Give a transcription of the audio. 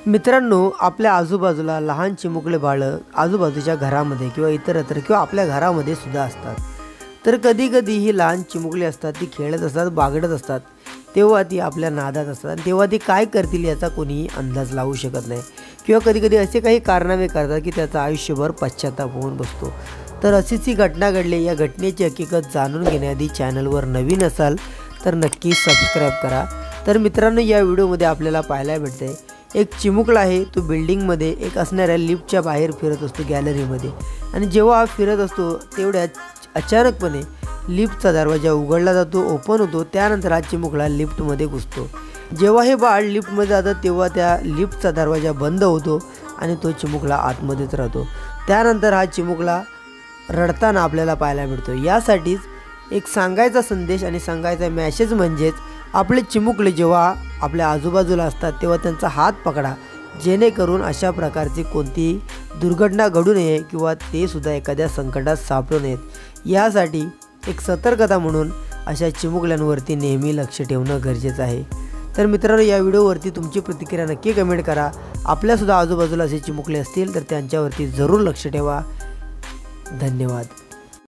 मित्रांनो, आपल्या आजूबाजूला लहान चिमुकले बाळं आजूबाजूच्या घरामध्ये किंवा इतरत्र किंवा आपल्या घरामध्ये सुद्धा असतात। तर कधी-कधी ही लहान चिमुकली असतात, ती खेळत असतात, बागडत असतात, तेव्हा ती आपल्या नादात असतात आणि तेव्हा ती काय करतील याचा कोणीही अंदाज लावू शकत नाही किंवा कधी-कधी असे काही कारनामे करतात की त्याचा आयुष्यभर पश्चाताप होऊन बसतो। तर अशीच ही घटना घडली। या घटनेची हकीकत जाणून घेण्याआधी चॅनलवर नवीन असाल तर नक्की सबस्क्राईब करा। तर मित्रांनो, या व्हिडिओमध्ये आपल्याला पाहायला भेटते एक चिमुकला आहे, तो बिल्डिंगमध्ये एक असणाऱ्या लिफ्टच्या बाहेर फिरत असतो गॅलरीमध्ये आणि जेव्हा फिरत असतो तेवढ्यात अचानकपणे लिफ्टचा दरवाजा उघडला जातो, ओपन होतो। त्यानंतर हा चिमुकला लिफ्टमध्ये घुसतो। जेव्हा हे बाळ लिफ्टमध्ये जातं तेव्हा त्या लिफ्टचा दरवाजा बंद होतो आणि तो चिमुकला आतमध्येच राहतो। त्यानंतर हा चिमुकला रडताना आपल्याला पाहायला मिळतो। यासाठीच एक सांगायचा संदेश आणि सांगायचा मेसेज म्हणजेच आपले चिमुकले जेव्हा आपल्या आजूबाजूला असतात तेव्हा त्यांचा हात पकडा, जेणेकरून अशा प्रकारची कोणतीही दुर्घटना घडू नये किंवा ते सुद्धा एखाद्या संकटात सापडू नयेत। यासाठी एक सतर्कता म्हणून अशा चिमुकल्यांवरती नेहमी लक्ष ठेवणं गरजेचं आहे। तर मित्रांनो, या व्हिडिओवरती तुमची प्रतिक्रिया नक्की कमेंट करा। आपल्यासुद्धा आजूबाजूला असे चिमुकले असतील तर त्यांच्यावरती जरूर लक्ष ठेवा। धन्यवाद।